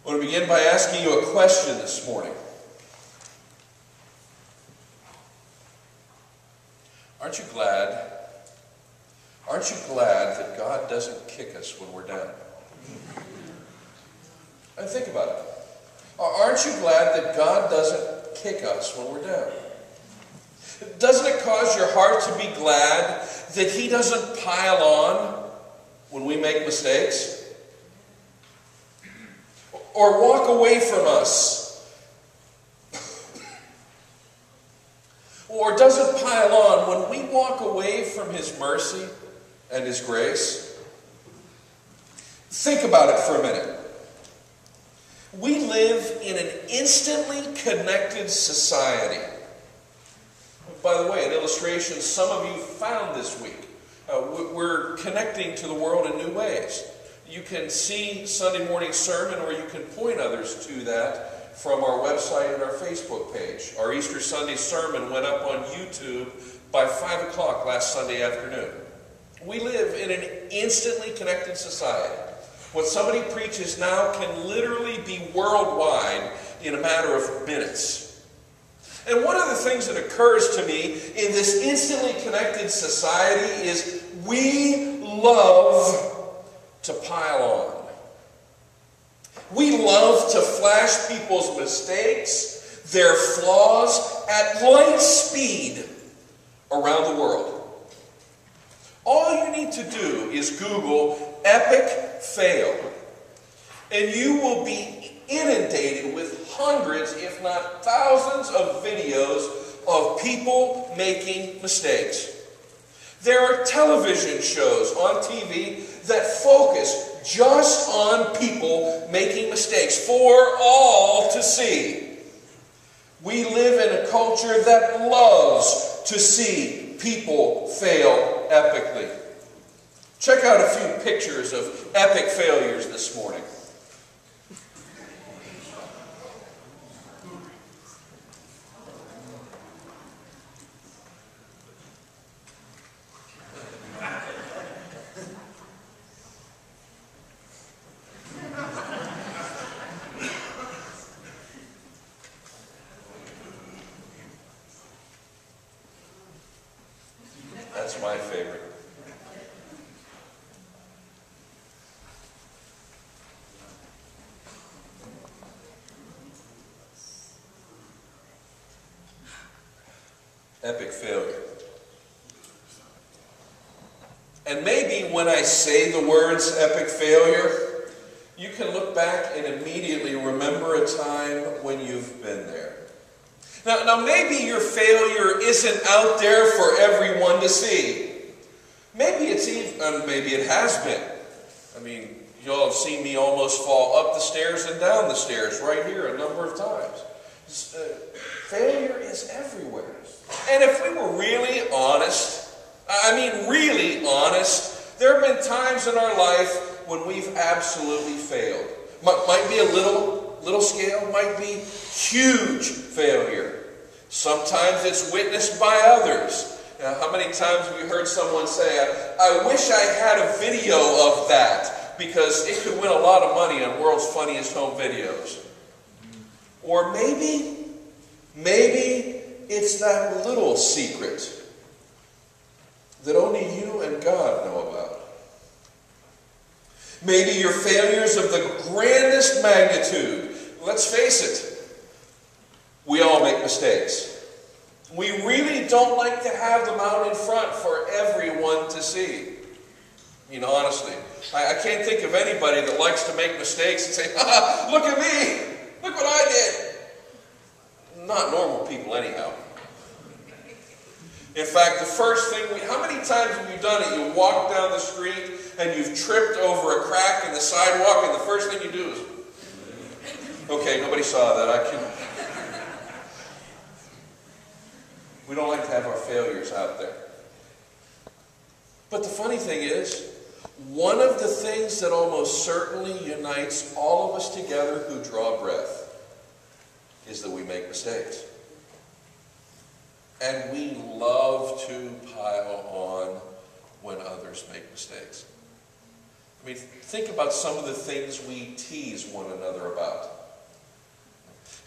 I want to begin by asking you a question this morning. Aren't you glad that God doesn't kick us when we're down? And think about it. Aren't you glad that God doesn't kick us when we're down? Doesn't it cause your heart to be glad that He doesn't pile on when we make mistakes? Or walk away from us? Or doesn't pile on when we walk away from His mercy and His grace? Think about it for a minute. We live in an instantly connected society. By the way, an illustration some of you found this week. We're connecting to the world in new ways. You can see Sunday morning sermon, or you can point others to that from our website and our Facebook page. Our Easter Sunday sermon went up on YouTube by 5 o'clock last Sunday afternoon. We live in an instantly connected society. What somebody preaches now can literally be worldwide in a matter of minutes. And one of the things that occurs to me in this instantly connected society is we love to pile on. We love to flash people's mistakes, their flaws, at light speed around the world. All you need to do is Google epic fail, and you will be inundated with hundreds, if not thousands, of videos of people making mistakes. There are television shows on TV that focus just on people making mistakes for all to see. We live in a culture that loves to see people fail epically. Check out a few pictures of epic failures this morning. That's my favorite. Epic failure. And maybe when I say the words epic failure, you can look back and immediately remember a time when you've been there. Now maybe your failure isn't out there for everyone to see. Maybe it has been. I mean, you all have seen me almost fall up the stairs and down the stairs right here a number of times. Failure is everywhere. And if we were really honest, there have been times in our life when we've absolutely failed. Might be a little scale, might be huge failure. Sometimes it's witnessed by others. Now, how many times have you heard someone say, I wish I had a video of that, because it could win a lot of money on World's Funniest Home Videos. Or maybe it's that little secret that only you and God know about. Maybe your failures of the grandest magnitude. Let's face it, we all make mistakes. We really don't like to have them out in front for everyone to see. I mean, honestly, I can't think of anybody that likes to make mistakes and say, look at me, look what I did. Not normal people anyhow. In fact, the first thing, how many times have you done it? You walk down the street and you've tripped over a crack in the sidewalk, and the first thing you do is, okay, nobody saw that. We don't like to have our failures out there. But the funny thing is, one of the things that almost certainly unites all of us together who draw breath is that we make mistakes. And we love to pile on when others make mistakes. I mean, think about some of the things we tease one another about.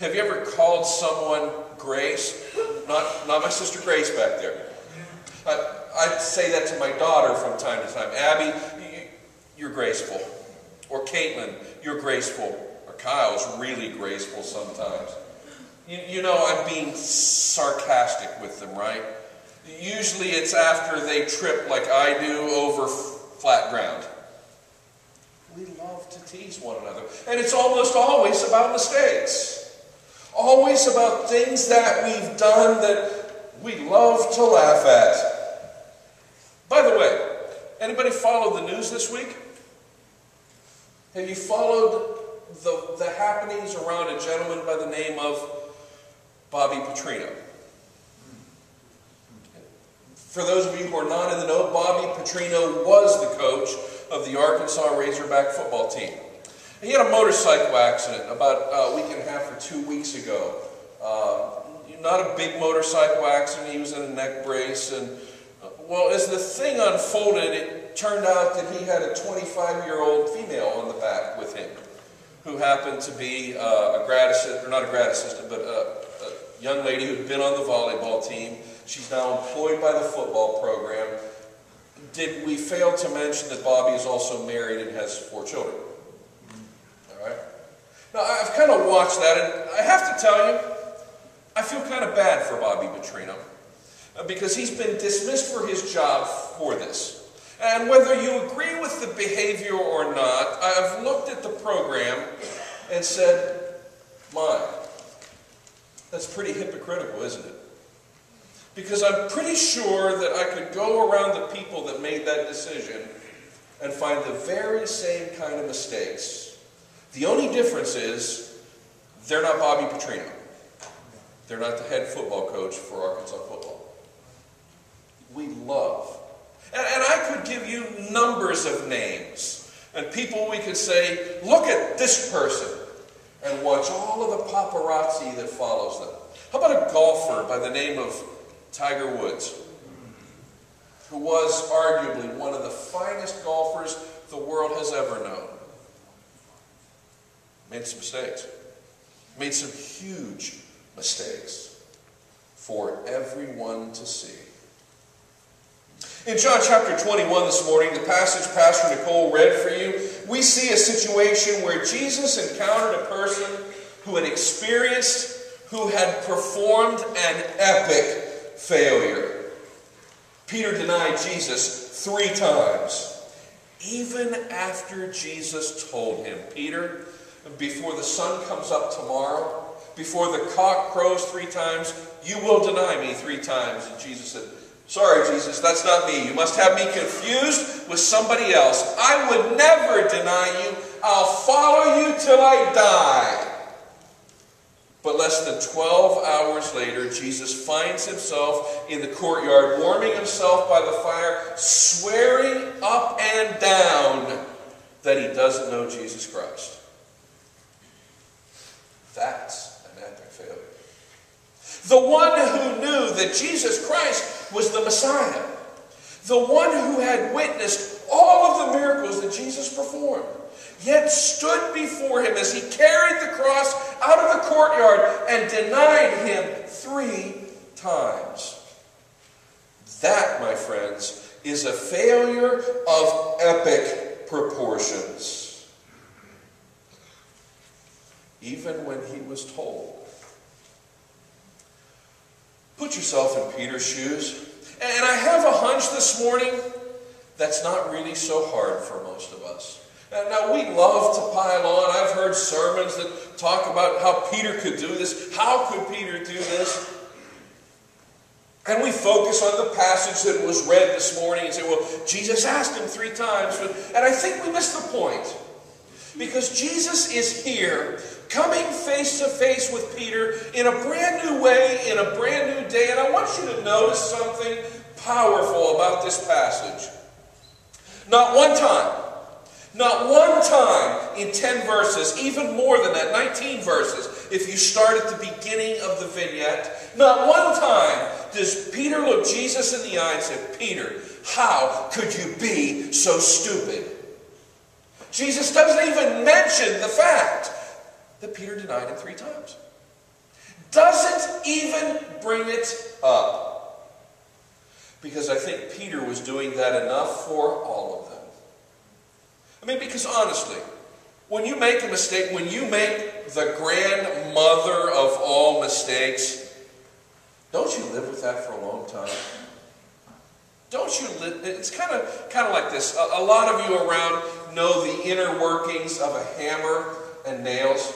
Have you ever called someone Grace? Not my sister Grace back there. I say that to my daughter from time to time. Abby, you're graceful. Or Caitlin, you're graceful. Or Kyle's really graceful sometimes. You know I'm being sarcastic with them, right? Usually it's after they trip like I do over flat ground. We love to tease one another. And it's almost always about mistakes. Always about things that we've done that we love to laugh at. By the way, anybody follow the news this week? Have you followed the happenings around a gentleman by the name of Bobby Petrino? For those of you who are not in the know, Bobby Petrino was the coach of the Arkansas Razorback football team. He had a motorcycle accident about a week and a half or 2 weeks ago. Not a big motorcycle accident. He was in a neck brace. And well, as the thing unfolded, it turned out that he had a 25-year-old female on the back with him, who happened to be a grad assistant, or not a grad assistant, but a young lady who'd been on the volleyball team. She's now employed by the football program. Did we fail to mention that Bobby is also married and has 4 children? All right. Now, I've kind of watched that, and I have to tell you, I feel kind of bad for Bobby Petrino, because he's been dismissed for his job for this. And whether you agree with the behavior or not, I've looked at the program and said, my, that's pretty hypocritical, isn't it? Because I'm pretty sure that I could go around the people that made that decision and find the very same kind of mistakes. The only difference is they're not Bobby Petrino. They're not the head football coach for Arkansas football. We love. And I could give you numbers of names and people we could say, look at this person, and watch all of the paparazzi that follows them. How about a golfer by the name of Tiger Woods, who was arguably one of the finest golfers the world has ever known? Made some mistakes. Made some huge mistakes for everyone to see. In John chapter 21 this morning, the passage Pastor Nicole read for you, we see a situation where Jesus encountered a person who had performed an epic failure. Peter denied Jesus 3 times, even after Jesus told him, Peter, before the sun comes up tomorrow, before the cock crows 3 times, you will deny me 3 times. And Jesus said, sorry, Jesus, that's not me. You must have me confused with somebody else. I would never deny you. I'll follow you till I die. But less than 12 hours later, Jesus finds himself in the courtyard, warming himself by the fire, swearing up and down that he doesn't know Jesus Christ. That's an epic failure. The one who knew that Jesus Christ was the Messiah, the one who had witnessed all of the miracles that Jesus performed, yet stood before him as he carried the cross out of the courtyard and denied him 3 times. That, my friends, is a failure of epic proportions. Even when he was told. Put yourself in Peter's shoes. And I have a hunch this morning that's not really so hard for most of us. Now, we love to pile on. I've heard sermons that talk about how Peter could do this. How could Peter do this? And we focus on the passage that was read this morning and say, well, Jesus asked him 3 times. And I think we missed the point. Because Jesus is here, coming face to face with Peter in a brand new way, in a brand new day. And I want you to notice something powerful about this passage. Not one time in 10 verses, even more than that, 19 verses, if you start at the beginning of the vignette, not one time does Peter look Jesus in the eye and say, Peter, how could you be so stupid? Jesus doesn't even mention the fact that Peter denied him 3 times. Doesn't even bring it up. Because I think Peter was doing that enough for all of them. I mean, because honestly, when you make a mistake, when you make the grandmother of all mistakes, don't you live with that for a long time? Don't you live? It's kind of like this. A lot of you around know the inner workings of a hammer and nails.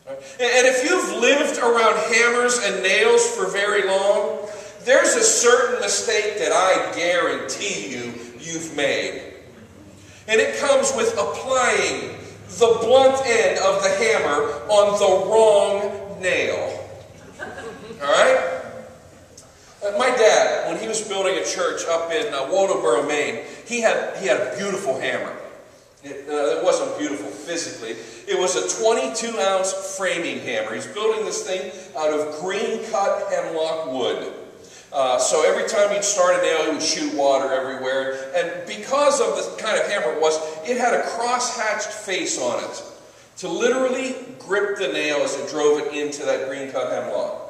Right? And if you've lived around hammers and nails for very long, there's a certain mistake that I guarantee you've made. And it comes with applying the blunt end of the hammer on the wrong nail. All right? My dad, when he was building a church up in Waldoboro, Maine, he had a beautiful hammer. It wasn't beautiful physically. It was a 22-ounce framing hammer. He's building this thing out of green-cut hemlock wood. So every time he'd start a nail, he would shoot water everywhere. And because of the kind of hammer it was, it had a cross-hatched face on it to literally grip the nail as it drove it into that green-cut hemlock.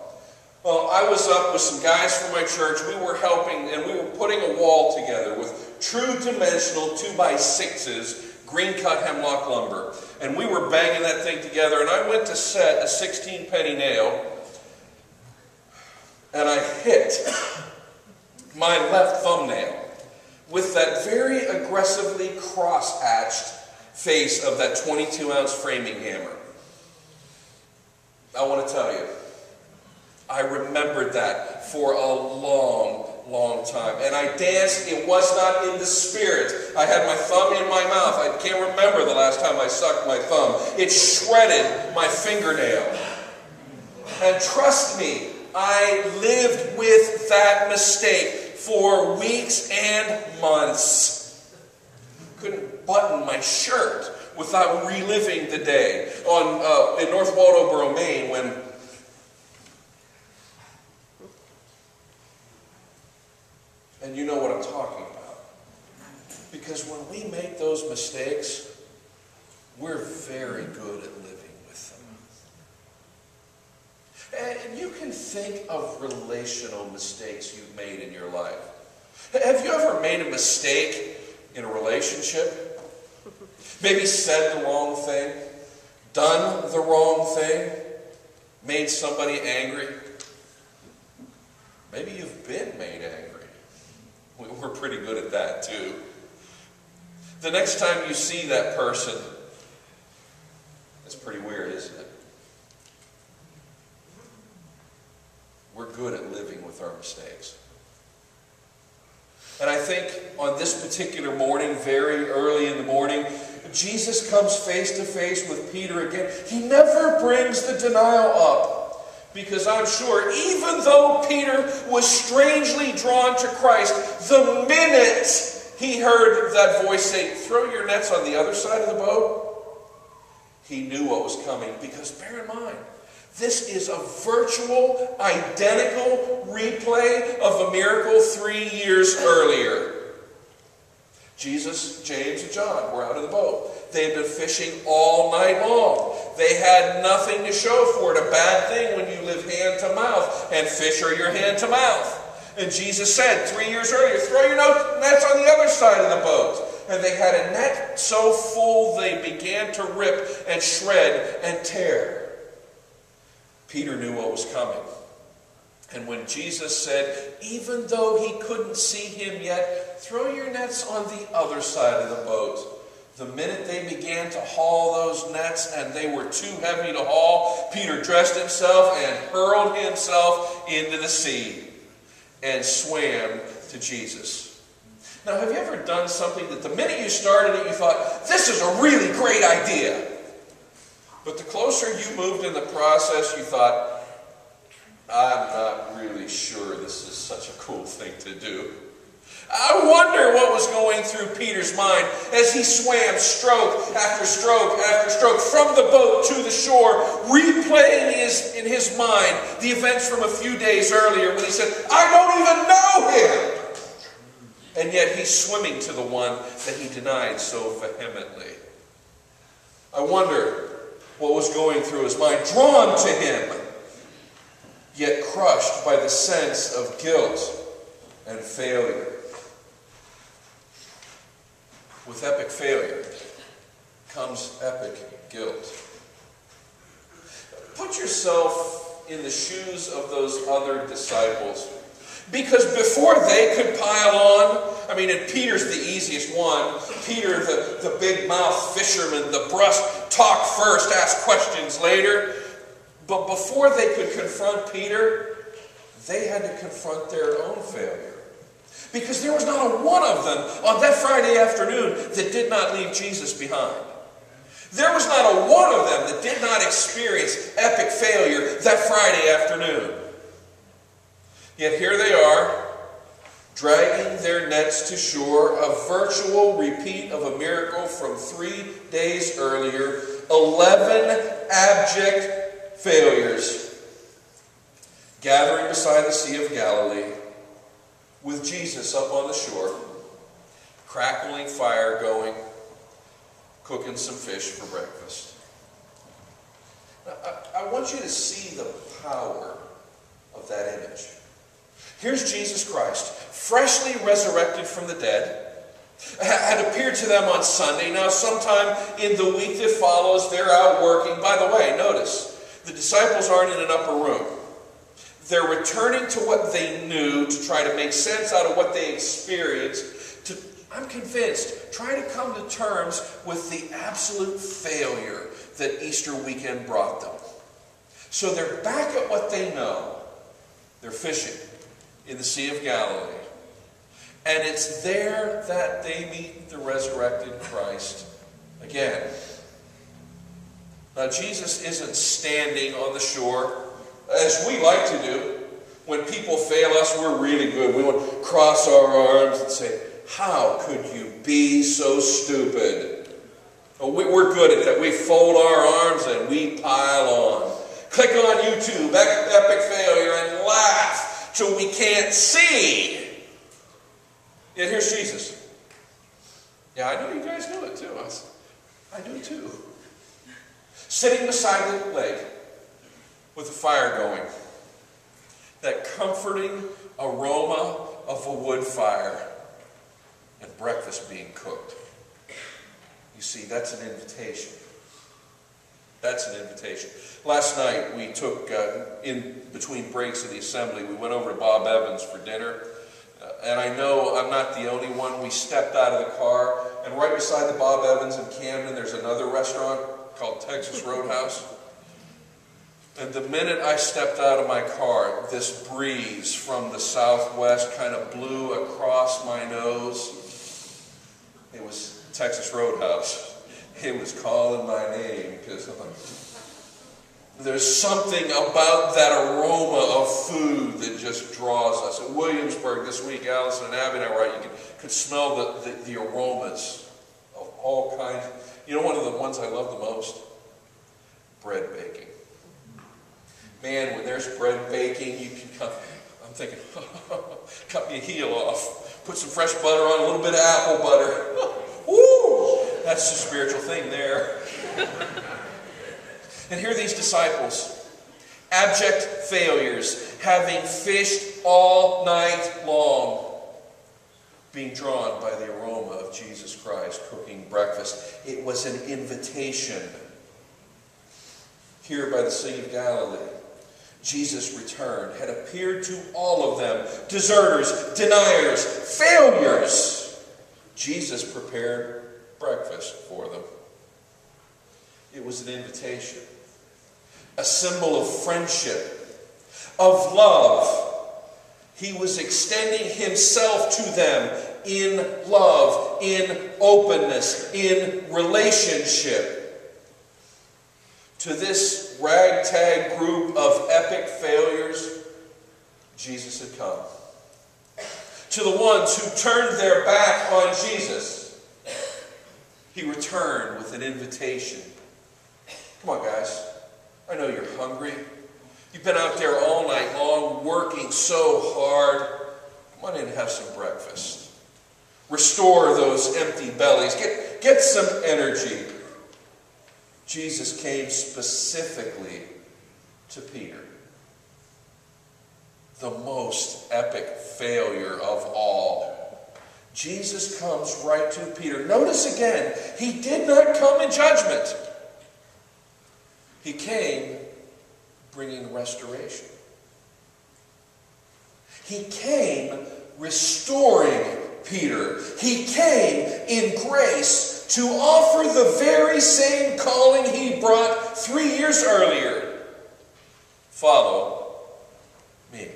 Well, I was up with some guys from my church. We were helping, and we were putting a wall together with true dimensional 2x6s, green-cut hemlock lumber. And we were banging that thing together, and I went to set a 16-penny nail, and I hit my left thumbnail with that very aggressively cross-hatched face of that 22-ounce framing hammer. I want to tell you, I remembered that for a long, long time. And I danced. It was not in the spirit. I had my thumb in my mouth. I can't remember the last time I sucked my thumb. It shredded my fingernail. And trust me, I lived with that mistake for weeks and months. Couldn't button my shirt without reliving the day. In North Waldoboro, Maine, when and you know what I'm talking about. Because when we make those mistakes, we're very good at living with them. And you can think of relational mistakes you've made in your life. Have you ever made a mistake in a relationship? Maybe said the wrong thing, done the wrong thing, made somebody angry? Maybe you've been made angry. We're pretty good at that too. The next time you see that person, it's pretty weird, isn't it? We're good at living with our mistakes. And I think on this particular morning, very early in the morning, Jesus comes face to face with Peter again. He never brings the denial up. Because I'm sure, even though Peter was strangely drawn to Christ, the minute he heard that voice say, "Throw your nets on the other side of the boat," he knew what was coming. Because bear in mind, this is a virtual, identical replay of a miracle 3 years earlier. Jesus, James, and John were out of the boat. They had been fishing all night long. They had nothing to show for it. A bad thing when you live hand to mouth, and fish are your hand to mouth. And Jesus said 3 years earlier, "Throw your nets on the other side of the boat." And they had a net so full they began to rip and shred and tear. Peter knew what was coming. And when Jesus said, even though he couldn't see him yet, "Throw your nets on the other side of the boat," the minute they began to haul those nets and they were too heavy to haul, Peter dressed himself and hurled himself into the sea and swam to Jesus. Now, have you ever done something that the minute you started it, you thought, "This is a really great idea"? But the closer you moved in the process, you thought, "I'm not really sure this is such a cool thing to do"? I wonder what was going through Peter's mind as he swam stroke after stroke after stroke from the boat to the shore, replaying in his mind the events from a few days earlier when he said, "I don't even know him." And yet he's swimming to the one that he denied so vehemently. I wonder what was going through his mind, drawn to him, yet crushed by the sense of guilt and failure. With epic failure comes epic guilt. Put yourself in the shoes of those other disciples. Because before they could pile on, and Peter's the easiest one. Peter, the big mouth fisherman, the brusque, talk first, ask questions later. But before they could confront Peter, they had to confront their own failure. Because there was not a one of them on that Friday afternoon that did not leave Jesus behind. There was not a one of them that did not experience epic failure that Friday afternoon. Yet here they are, dragging their nets to shore, a virtual repeat of a miracle from 3 days earlier, 11 abject failures, gathering beside the Sea of Galilee, with Jesus up on the shore, crackling fire going, cooking some fish for breakfast. Now, I want you to see the power of that image. Here's Jesus Christ, freshly resurrected from the dead, had appeared to them on Sunday. Now, sometime in the week that follows, they're out working. By the way, notice, the disciples aren't in an upper room. They're returning to what they knew to try to make sense out of what they experienced, to, I'm convinced, try to come to terms with the absolute failure that Easter weekend brought them. So they're back at what they know. They're fishing in the Sea of Galilee. And it's there that they meet the resurrected Christ again. Now, Jesus isn't standing on the shore, as we like to do. When people fail us, we're really good. We want to cross our arms and say, how could you be so stupid? Oh, we're good at that. We fold our arms and we pile on. Click on YouTube, epic failure, and laugh till we can't see. Yet here's Jesus. Yeah, I know you guys know it too. I do too. Sitting beside the lake with the fire going. That comforting aroma of a wood fire and breakfast being cooked. You see, that's an invitation. That's an invitation. Last night we took, in between breaks of the assembly, we went over to Bob Evans for dinner. And I know I'm not the only one. We stepped out of the car, and right beside the Bob Evans in Camden, there's another restaurant called Texas Roadhouse. And the minute I stepped out of my car, this breeze from the southwest kind of blew across my nose. It was Texas Roadhouse. It was calling my name, because there's something about that aroma of food that just draws us. At Williamsburg this week, Allison and Abby and I were out. You could smell the aromas of all kinds. You know, one of the ones I love the most? Bread baking. Man, when there's bread baking, you can come. I'm thinking, cut me a heel off. Put some fresh butter on, a little bit of apple butter. Woo! That's a spiritual thing there. And here are these disciples, abject failures, having fished all night long, being drawn by the aroma of Jesus Christ cooking breakfast. It was an invitation. Here by the Sea of Galilee, Jesus returned, had appeared to all of them, deserters, deniers, failures. Jesus prepared breakfast for them. It was an invitation, a symbol of friendship, of love. He was extending himself to them in love, in openness, in relationship. To this ragtag group of epic failures, Jesus had come. To the ones who turned their back on Jesus, he returned with an invitation. Come on, guys. I know you're hungry. You've been out there all night long, working so hard. Come on in and have some breakfast. Restore those empty bellies. Get some energy. Jesus came specifically to Peter. The most epic failure of all. Jesus comes right to Peter. Notice again, he did not come in judgment. He came bringing restoration. He came restoring Peter. He came in grace to offer the very same calling he brought 3 years earlier. Follow me.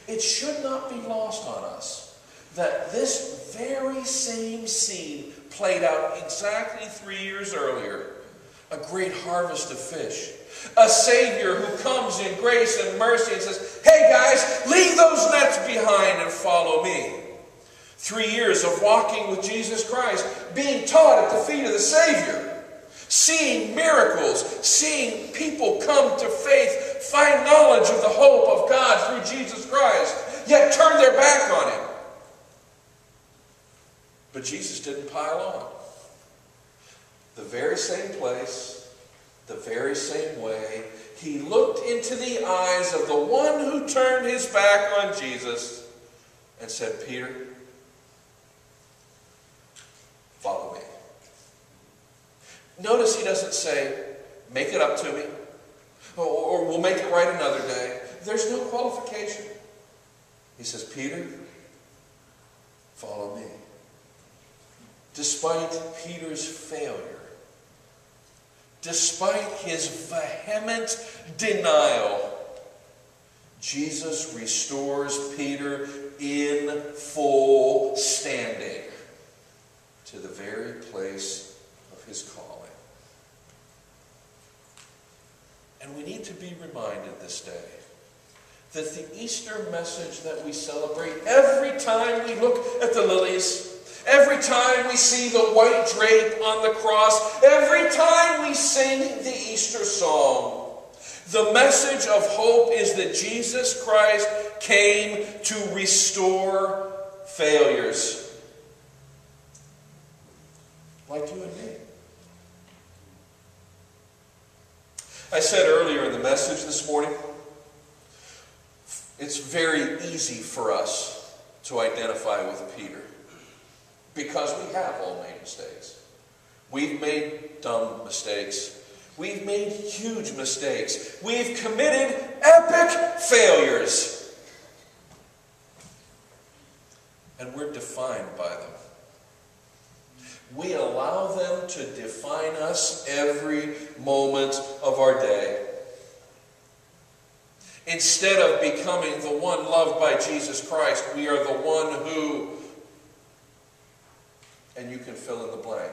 It should not be lost on us that this very same scene played out exactly 3 years earlier. A great harvest of fish. A Savior who comes in grace and mercy and says, hey guys, leave those nets behind and follow me. 3 years of walking with Jesus Christ, being taught at the feet of the Savior, seeing miracles, seeing people come to faith, find knowledge of the hope of God through Jesus Christ, yet turn their back on Him. But Jesus didn't pile on. The very same place, the very same way, He looked into the eyes of the one who turned his back on Jesus and said, Peter, follow me. Notice He doesn't say, make it up to me, or we'll make it right another day. There's no qualification. He says, Peter, follow me. Despite Peter's failure, despite his vehement denial, Jesus restores Peter in full standing to the very place of his calling. And we need to be reminded this day that the Easter message that we celebrate every time we look at the lilies, every time we see the white drape on the cross, every time we sing the Easter song, the message of hope is that Jesus Christ came to restore failures. Like you and me. I said earlier in the message this morning, it's very easy for us to identify with Peter. Because we have all made mistakes. We've made dumb mistakes. We've made huge mistakes. We've committed epic failures. And we're defined by them. We allow them to define us every moment of our day. Instead of becoming the one loved by Jesus Christ, we are the one who, and you can fill in the blank.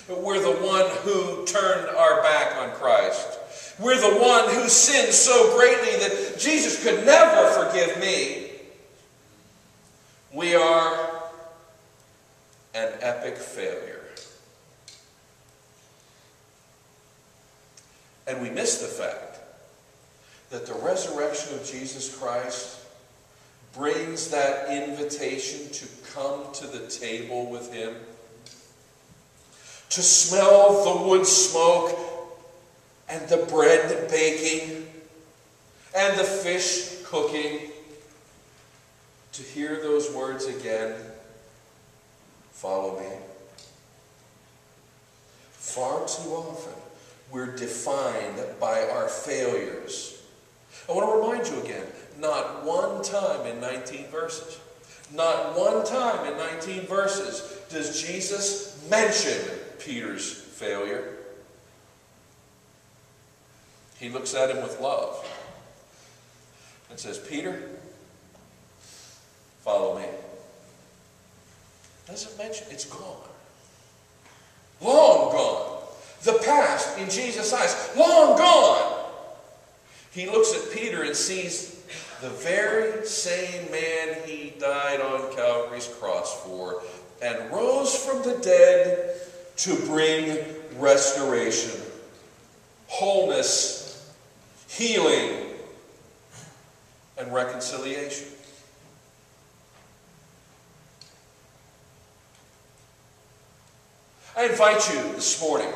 We're the one who turned our back on Christ. We're the one who sinned so greatly that Jesus could never forgive me. We are an epic failure. And we miss the fact that the resurrection of Jesus Christ brings that invitation to come to the table with Him, to smell the wood smoke and the bread baking and the fish cooking, to hear those words again, follow me. Far too often, we're defined by our failures. I want to remind you again, not one time in 19 verses, not one time in 19 verses does Jesus mention Peter's failure. He looks at him with love and says, Peter, follow me. Doesn't mention, it's gone. Long gone. The past in Jesus' eyes, long gone. He looks at Peter and sees the very same man he died on Calvary's cross for and rose from the dead to bring restoration, wholeness, healing, and reconciliation. I invite you this morning,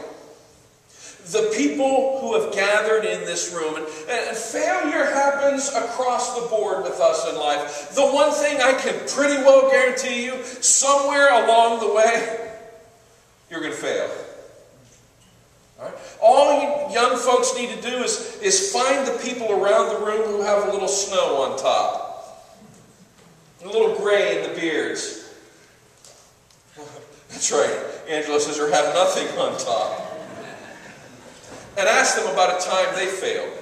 the people who have gathered in this room, and failure happens across the board with us in life. The one thing I can pretty well guarantee you, somewhere along the way, you're going to fail. All right? All you young folks need to do is find the people around the room who have a little snow on top, a little gray in the beards. That's right. Angela says, or have nothing on top. And ask them about a time they failed.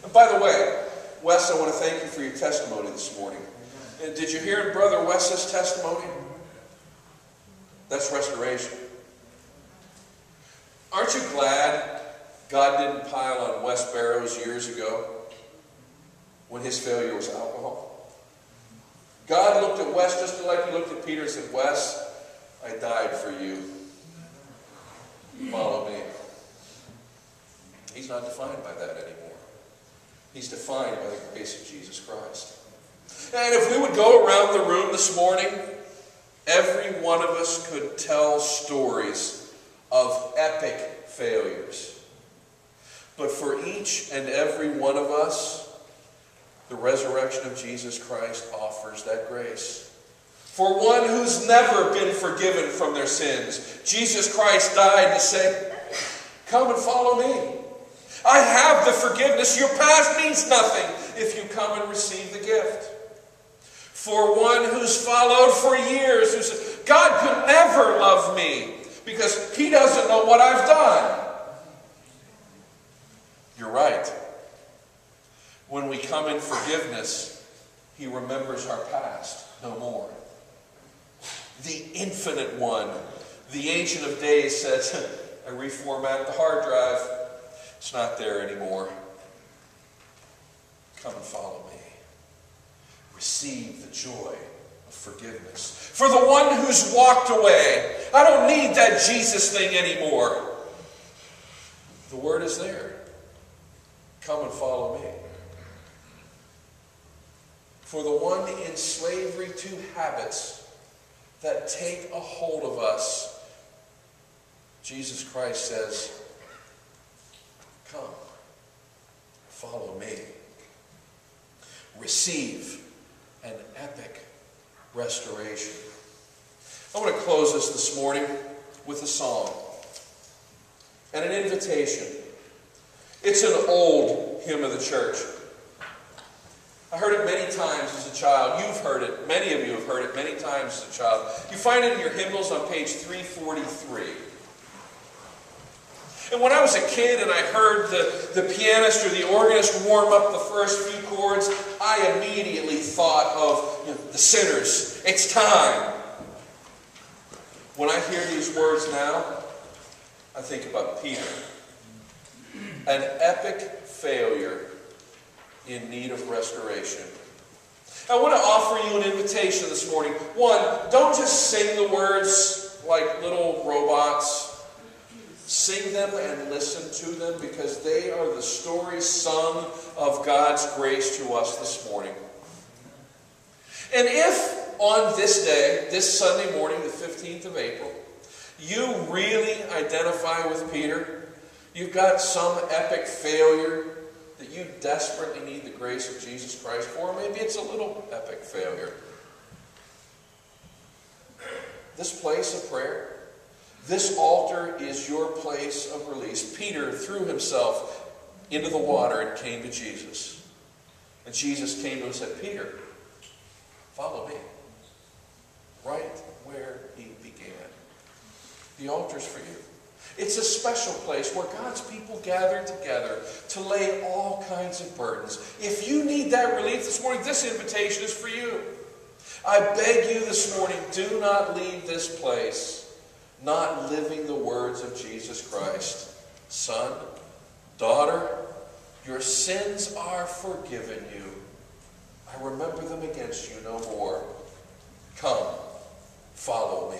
And by the way, Wes, I want to thank you for your testimony this morning. And did you hear Brother Wes's testimony? That's restoration. Aren't you glad God didn't pile on Wes Barrows years ago when his failure was alcohol? God looked at Wes just like he looked at Peter and said, Wes, I died for you. Follow me. He's not defined by that anymore. He's defined by the grace of Jesus Christ. And if we would go around the room this morning, every one of us could tell stories of epic failures. But for each and every one of us, the resurrection of Jesus Christ offers that grace. For one who's never been forgiven from their sins, Jesus Christ died to say, come and follow me. I have the forgiveness. Your past means nothing if you come and receive the gift. For one who's followed for years, who says, God could never love me because he doesn't know what I've done. You're right. When we come in forgiveness, he remembers our past no more. The infinite one, the Ancient of Days says, I reformat the hard drive. It's not there anymore. Come and follow me. Receive the joy of forgiveness. For the one who's walked away, I don't need that Jesus thing anymore. The word is there. Come and follow me. For the one in slavery to habits that take a hold of us, Jesus Christ says, come, follow me. Receive an epic restoration. I want to close this morning with a song and an invitation. It's an old hymn of the church. I heard it many times as a child. You've heard it. Many of you have heard it many times as a child. You find it in your hymnals on page 343. And when I was a kid and I heard the pianist or the organist warm up the first few chords, I immediately thought of the sinners. It's time. When I hear these words now, I think about Peter. An epic failure in need of restoration. I want to offer you an invitation this morning. One, don't just sing the words like little robots. Sing them and listen to them because they are the stories sung of God's grace to us this morning. And if on this day, this Sunday morning, the 15th of April, you really identify with Peter, you've got some epic failure that you desperately need the grace of Jesus Christ for, maybe it's a little epic failure. This place of prayer, this altar is your place of release. Peter threw himself into the water and came to Jesus. And Jesus came to him and said, Peter, follow me. Right where he began. The altar's for you. It's a special place where God's people gather together to lay all kinds of burdens. If you need that relief this morning, this invitation is for you. I beg you this morning, do not leave this place not living the words of Jesus Christ. Son, daughter, your sins are forgiven you. I remember them against you no more. Come, follow me.